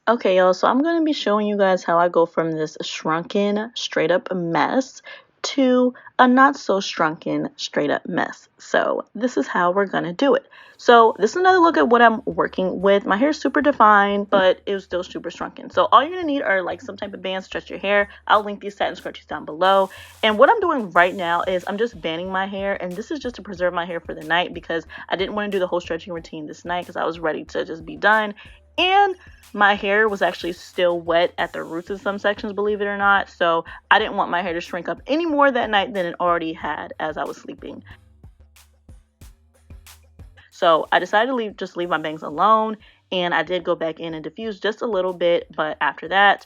Okay, y'all, so I'm going to be showing you guys how I go from this shrunken straight up mess to a not so shrunken straight up mess. So this is how we're going to do it. So this is another look at what I'm working with. My hair is super defined, but it was still super shrunken. So all you're going to need are like some type of bands to stretch your hair. I'll link these satin scrunchies down below. And what I'm doing right now is I'm just banding my hair, and this is just to preserve my hair for the night because I didn't want to do the whole stretching routine this night because I was ready to just be done. And my hair was actually still wet at the roots in some sections, believe it or not. So I didn't want my hair to shrink up any more that night than it already had as I was sleeping. So I decided to just leave my bangs alone, and I did go back in and diffuse just a little bit. But after that,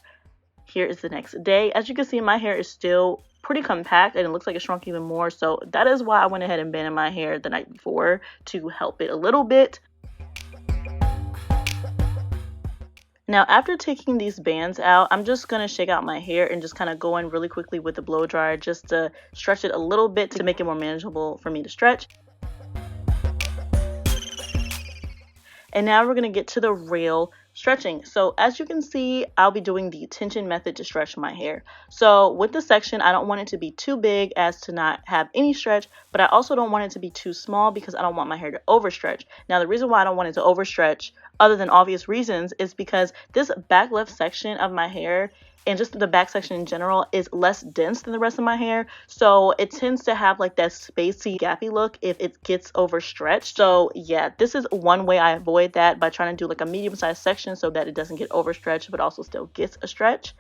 here is the next day. As you can see, my hair is still pretty compact and it looks like it shrunk even more. So that is why I went ahead and banded my hair the night before to help it a little bit. Now, after taking these bands out, I'm just going to shake out my hair and just kind of go in really quickly with the blow dryer just to stretch it a little bit to make it more manageable for me to stretch. And now we're going to get to the real stretching. So as you can see, I'll be doing the tension method to stretch my hair. So with the section, I don't want it to be too big as to not have any stretch, but I also don't want it to be too small because I don't want my hair to overstretch. Now, the reason why I don't want it to overstretch, other than obvious reasons, is because this back left section of my hair and just the back section in general is less dense than the rest of my hair, so it tends to have like that spacey, gappy look if it gets overstretched. So yeah, this is one way I avoid that, by trying to do like a medium-sized section so that it doesn't get overstretched but also still gets a stretch.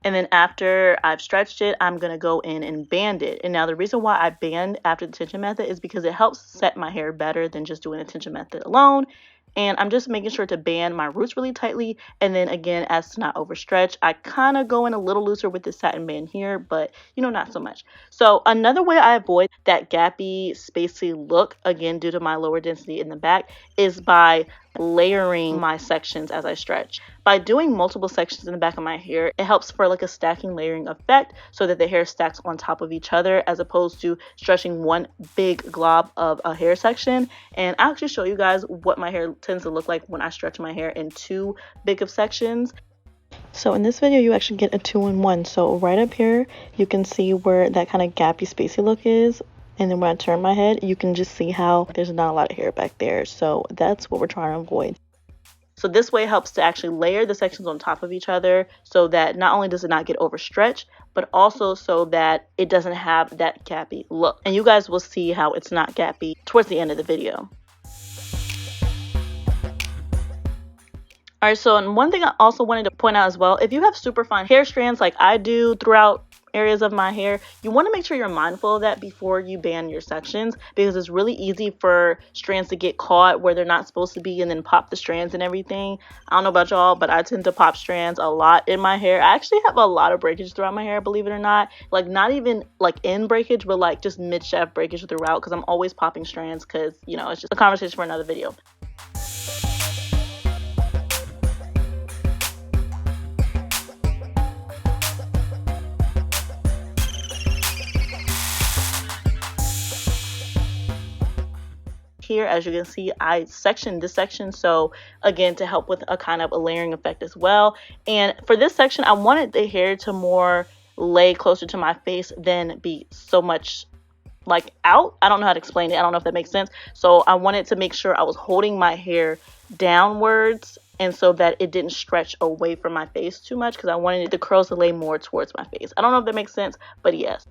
And then after I've stretched it, I'm going to go in and band it. And now the reason why I band after the tension method is because it helps set my hair better than just doing the tension method alone. And I'm just making sure to band my roots really tightly. And then again, as to not overstretch, I kind of go in a little looser with this satin band here, but not so much. So another way I avoid that gappy, spacey look, again, due to my lower density in the back, is by layering my sections as I stretch. By doing multiple sections in the back of my hair, it helps for like a stacking layering effect so that the hair stacks on top of each other as opposed to stretching one big glob of a hair section. And I'll actually show you guys what my hair tends to look like when I stretch my hair in two big of sections. So in this video, you actually get a 2-in-1. So right up here, you can see where that kind of gappy, spacey look is. And then when I turn my head, you can just see how there's not a lot of hair back there. So that's what we're trying to avoid. So this way helps to actually layer the sections on top of each other so that not only does it not get overstretched, but also so that it doesn't have that gappy look. And you guys will see how it's not gappy towards the end of the video. All right, so and one thing I also wanted to point out as well, if you have super fine hair strands like I do throughout areas of my hair, you want to make sure you're mindful of that before you band your sections, because it's really easy for strands to get caught where they're not supposed to be and then pop the strands and everything. I don't know about y'all, but I tend to pop strands a lot in my hair. I actually have a lot of breakage throughout my hair, believe it or not. Like not even like in breakage, but like just mid-shaft breakage throughout, because I'm always popping strands because, it's just a conversation for another video. Here, as you can see, I sectioned this section, so again, to help with a kind of a layering effect as well. And for this section, I wanted the hair to more lay closer to my face than be so much like out. I don't know how to explain it. I don't know if that makes sense. So I wanted to make sure I was holding my hair downwards, and so that it didn't stretch away from my face too much, because I wanted the curls to lay more towards my face. I don't know if that makes sense, but yes.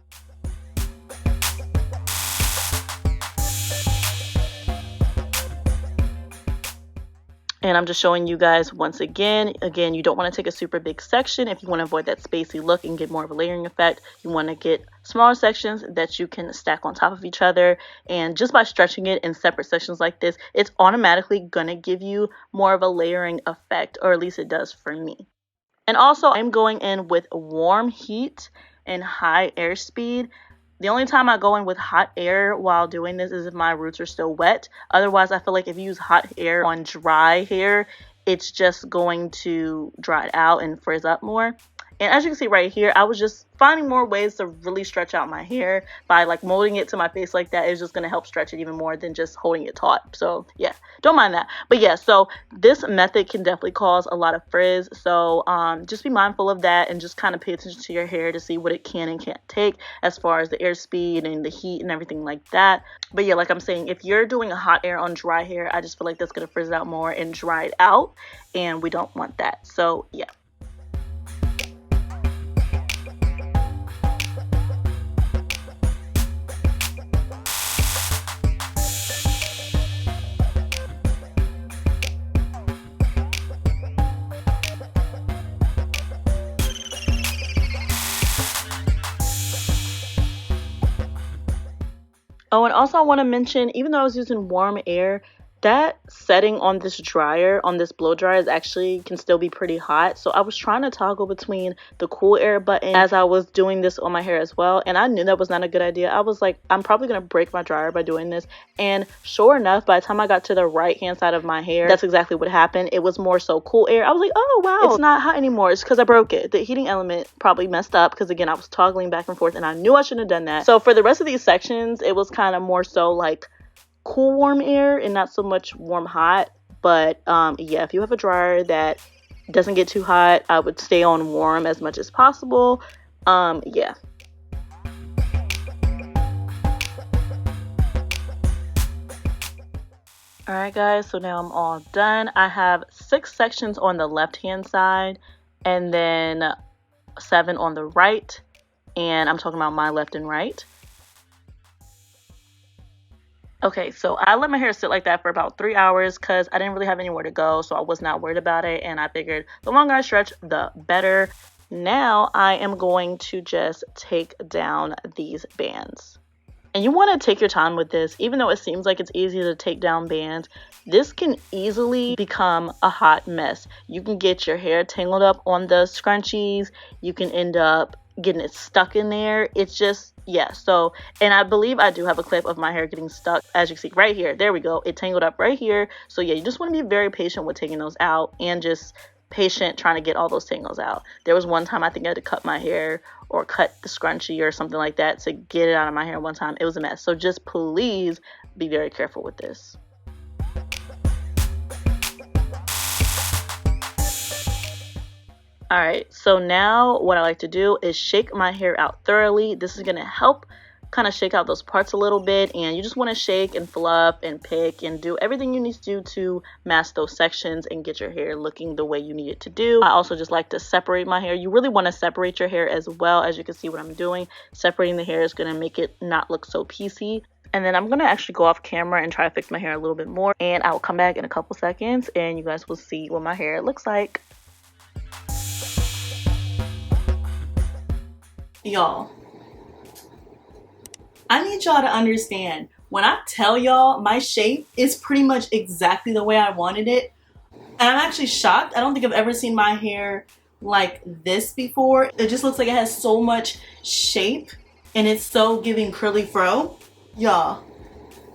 And I'm just showing you guys once again, you don't want to take a super big section if you want to avoid that spacey look and get more of a layering effect. You want to get smaller sections that you can stack on top of each other. And just by stretching it in separate sections like this, it's automatically going to give you more of a layering effect, or at least it does for me. And also, I'm going in with warm heat and high airspeed. The only time I go in with hot air while doing this is if my roots are still wet. Otherwise, I feel like if you use hot air on dry hair, it's just going to dry it out and frizz up more. And as you can see right here, I was just finding more ways to really stretch out my hair by like molding it to my face like that. Is just going to help stretch it even more than just holding it taut. So yeah, don't mind that. But yeah, so this method can definitely cause a lot of frizz. So just be mindful of that and just kind of pay attention to your hair to see what it can and can't take as far as the airspeed and the heat and everything like that. But yeah, like I'm saying, if you're doing a hot air on dry hair, I just feel like that's going to frizz it out more and dry it out, and we don't want that. So yeah. Oh, and also I want to mention, even though I was using warm air, that setting on this dryer, on this blow dryer, is actually can still be pretty hot. So I was trying to toggle between the cool air button as I was doing this on my hair as well. And I knew that was not a good idea. I was like, I'm probably going to break my dryer by doing this. And sure enough, by the time I got to the right hand side of my hair, that's exactly what happened. It was more so cool air. I was like, oh wow, it's not hot anymore. It's because I broke it. The heating element probably messed up because again, I was toggling back and forth and I knew I shouldn't have done that. So for the rest of these sections, it was kind of more so like cool warm air and not so much warm hot. But yeah, if you have a dryer that doesn't get too hot, I would stay on warm as much as possible. Yeah. Alright guys, so now I'm all done. I have 6 sections on the left hand side and then 7 on the right, and I'm talking about my left and right. Okay, so I let my hair sit like that for about 3 hours because I didn't really have anywhere to go, so I was not worried about it, and I figured the longer I stretch, the better. Now I am going to just take down these bands. And you want to take your time with this. Even though it seems like it's easy to take down bands, this can easily become a hot mess. You can get your hair tangled up on the scrunchies. You can end up getting it stuck in there. It's just, yeah. So, and I believe I do have a clip of my hair getting stuck, as you can see right here. There we go. It tangled up right here. So yeah, you just want to be very patient with taking those out and just patient trying to get all those tangles out. There was one time I think I had to cut my hair or cut the scrunchie or something like that to get it out of my hair one time. It was a mess. So just please be very careful with this. Alright, so now what I like to do is shake my hair out thoroughly. This is going to help kind of shake out those parts a little bit, and you just want to shake and fluff and pick and do everything you need to do to mask those sections and get your hair looking the way you need it to do. I also just like to separate my hair. You really want to separate your hair as well. As you can see what I'm doing, separating the hair is going to make it not look so piecey. And then I'm going to actually go off camera and try to fix my hair a little bit more, and I will come back in a couple seconds and you guys will see what my hair looks like. Y'all, I need y'all to understand, when I tell y'all my shape is pretty much exactly the way I wanted it, and I'm actually shocked. I don't think I've ever seen my hair like this before. It just looks like it has so much shape and it's so giving curly fro. Y'all,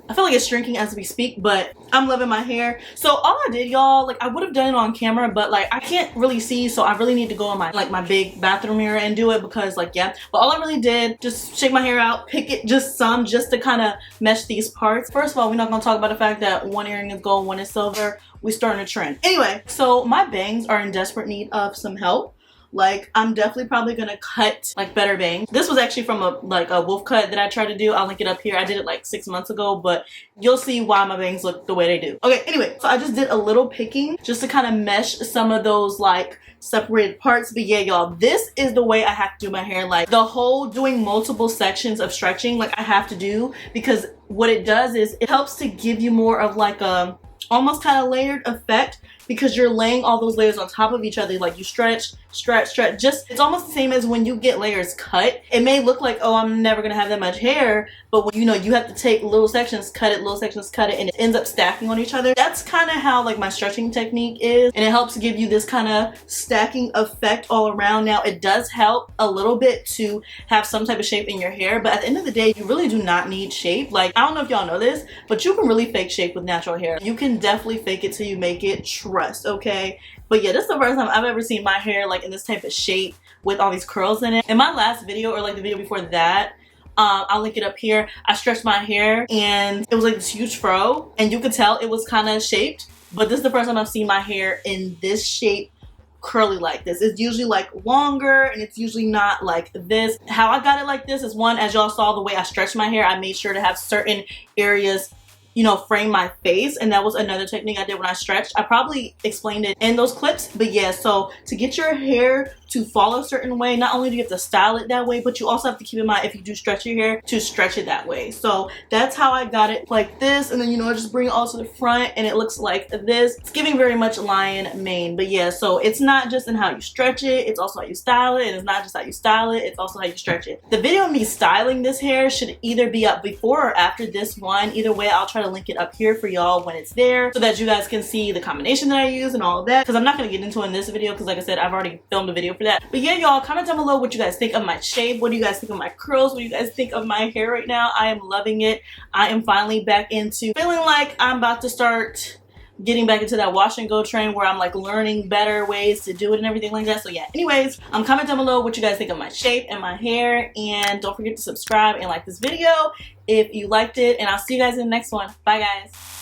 I feel like it's shrinking as we speak, but I'm loving my hair. So all I did, y'all, like I would have done it on camera, but like I can't really see, so I really need to go in my my big bathroom mirror and do it because like yeah. But all I really did, just shake my hair out, pick it just some, just to kind of mesh these parts. First of all, we're not gonna talk about the fact that one earring is gold, one is silver. We're starting a trend. Anyway, so my bangs are in desperate need of some help. Like I'm definitely probably gonna cut like better bangs. This was actually from a wolf cut that I tried to do. I'll link it up here. I did it like 6 months ago, but you'll see why my bangs look the way they do. Okay, anyway, so I just did a little picking just to kind of mesh some of those like separated parts. But yeah, y'all, this is the way I have to do my hair. Like the whole doing multiple sections of stretching, like I have to do, because what it does is it helps to give you more of like a almost kind of layered effect, because you're laying all those layers on top of each other. Like you stretch, just it's almost the same as when you get layers cut. It may look like, oh, I'm never gonna have that much hair, but when you have to take little sections, cut it, little sections, cut it, and it ends up stacking on each other. That's kind of how like my stretching technique is, and it helps give you this kind of stacking effect all around. Now it does help a little bit to have some type of shape in your hair, but at the end of the day, you really do not need shape. Like I don't know if y'all know this, but you can really fake shape with natural hair. You can definitely fake it till you make it. thrust, okay? But yeah, this is the first time I've ever seen my hair like in this type of shape with all these curls in it. In my last video, or like the video before that, I'll link it up here, I stretched my hair and it was like this huge fro, and you could tell it was kind of shaped. But this is the first time I've seen my hair in this shape, curly like this. It's usually like longer, and it's usually not like this. How I got it like this is, one, as y'all saw the way I stretched my hair, I made sure to have certain areas, you know, frame my face, and that was another technique I did when I stretched. I probably explained it in those clips, but yeah, so to get your hair to fall a certain way, not only do you have to style it that way, but you also have to keep in mind, if you do stretch your hair, to stretch it that way. So that's how I got it like this, and then, you know, I just bring it all to the front and it looks like this. It's giving very much lion mane. But yeah, so it's not just in how you stretch it, it's also how you style it, and it's not just how you style it, it's also how you stretch it. The video of me styling this hair should either be up before or after this one. Either way, I'll try to link it up here for y'all when it's there, so that you guys can see the combination that I use and all of that, because I'm not going to get into it in this video, because like I said, I've already filmed a video for that. But yeah, y'all, comment down below what you guys think of my shape. What do you guys think of my curls? What do you guys think of my hair right now? I am loving it. I am finally back into feeling like I'm about to start getting back into that wash and go train, where I'm like learning better ways to do it and everything like that. So yeah, anyways, comment down below what you guys think of my shape and my hair, and don't forget to subscribe and like this video if you liked it, and I'll see you guys in the next one. Bye guys.